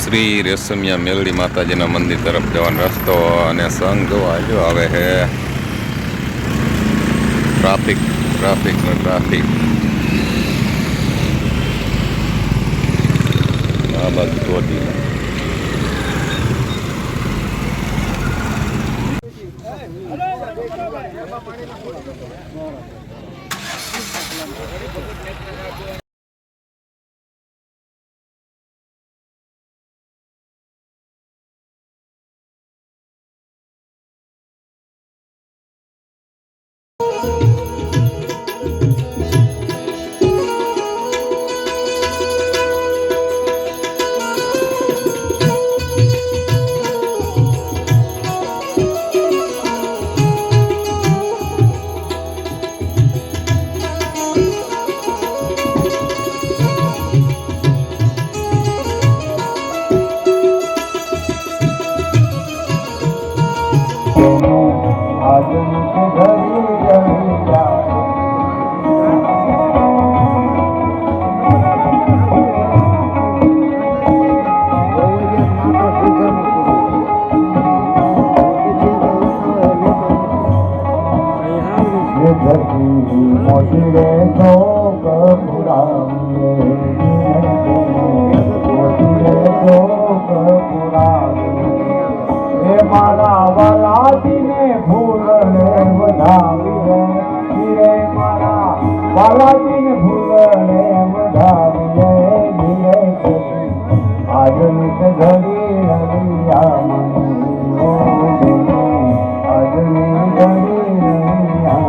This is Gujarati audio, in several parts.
શ્રી રેશમિયા મેલડી માતાજીના મંદિર તરફ જવાનો રસ્તો અને સંઘ જોવા આવ્યો આવે છે. ટ્રાફિક આ બાજુ ચોટી મારા વાલાજીને ભૂલને વધાવીએ ધીરે મારા વાલાજીને ભૂલને વધાવીએ ધીરે આજની ઘડી રવિયા મની આજની ઘડી રવિયા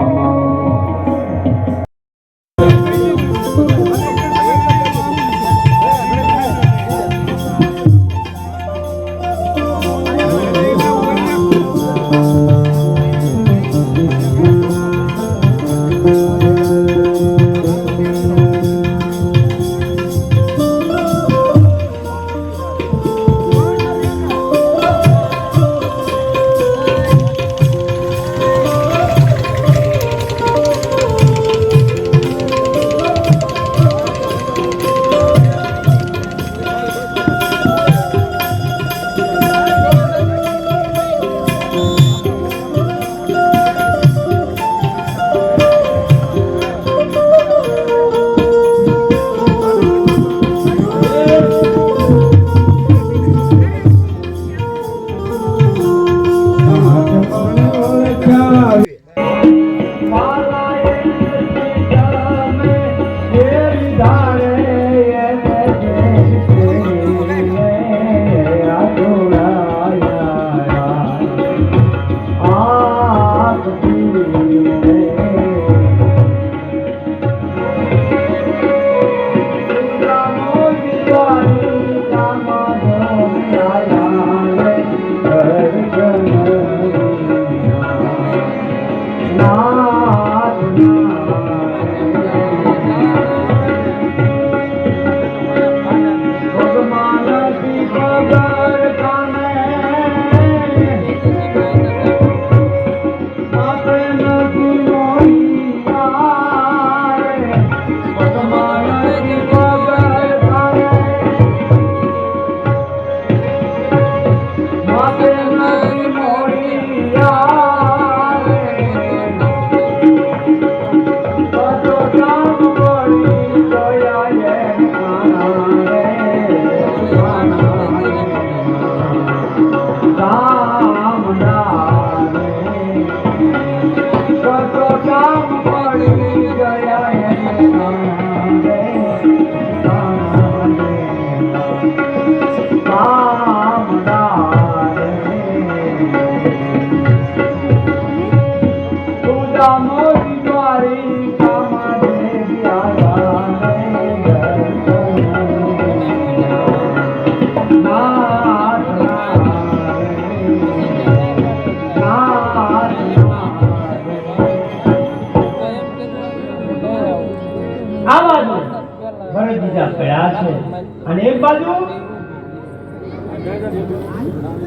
અને એક બાજુ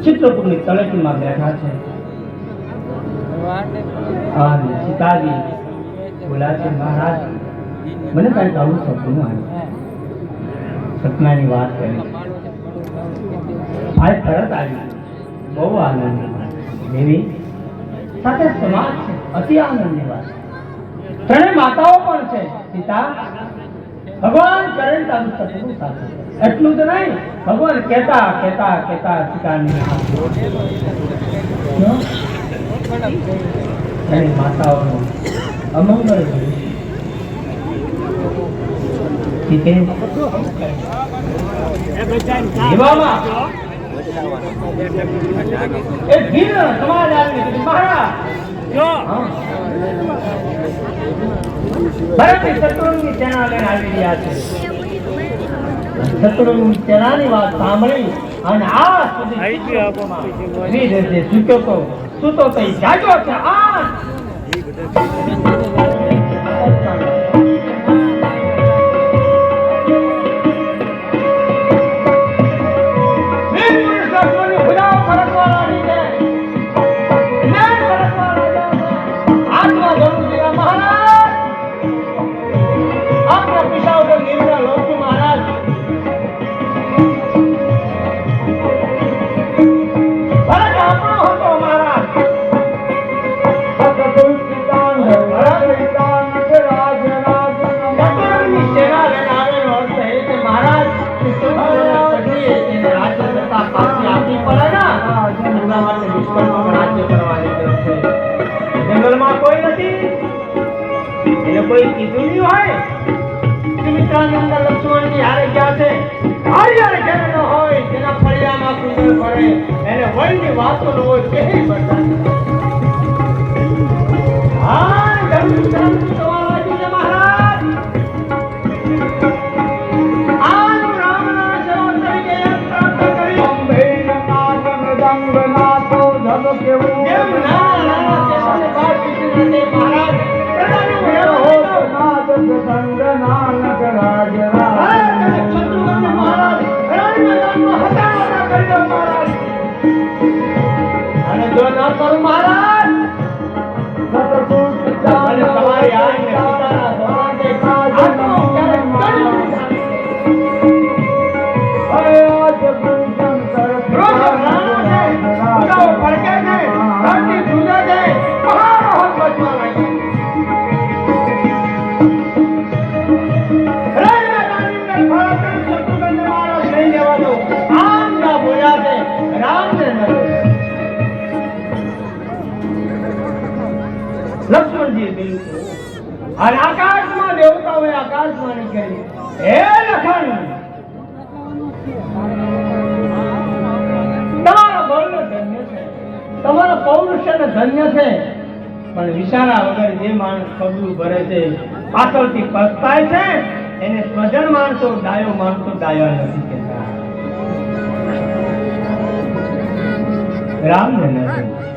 ચિત્રકૂટની તળેટીમાં બેઠા છે. સીતાજી બોલા છે, મહારાજ મને કંઈક આવું સપનું આવ્યું, સપનાની વાત કરી. આજ તરત આવી બહુ આનંદની વાત દેવી સાથે સમાજ છે અતિ આનંદની વાત ત્રણેય માતાઓ પણ છે સીતા ભગવાન કરે તારું સપનું સાથે એટલું જ નહીં ભગવાન કહેતા કહેતા કહેતા સીતાની ત્રણેય માતાઓનો અમંગળ જોયું સીતે એવામાં એક ભીલ સમાજ આવી કીધું મહારાજ ભરતની શત્રુની સેના લઈને આવી રહ્યા છે શત્રુની સેનાની વાત સાંભળી અને આ સુધી સૂતો તો જાગ્યો છે આ જંગલમાં કોઈ નથી એને કોઈ કીધું નહીં હોય સુમિત્રાની અંદર લક્ષ્મણજી હારે ગયા છે હારે ઘરે ન હોય તેના ફળિયામાં કુંડળ પડે એને વયની વાતો ન હોય કેવી બરદાસ્ત હા ગરુડ તમારા છે મહારાજ આનું રામના સેવક તરીકે પ્રાપ્ત કરી અંબે નાદમ દંગનાથો ધબ કેવું જેમ ના લક્ષ્મણજી બિલકુલ અને આકાશમાં દેવતાઓએ આકાશવાણી કરી હે લખન તમારા બળને ધન્ય છે તમારા પૌરુષને ધન્ય છે પણ વિચારા વગર જે માણસ પગલું ભરે છે પાછળથી પસ્તાય છે એને સ્વજન માણસો ડાયો નથી કહેતા રામને નથી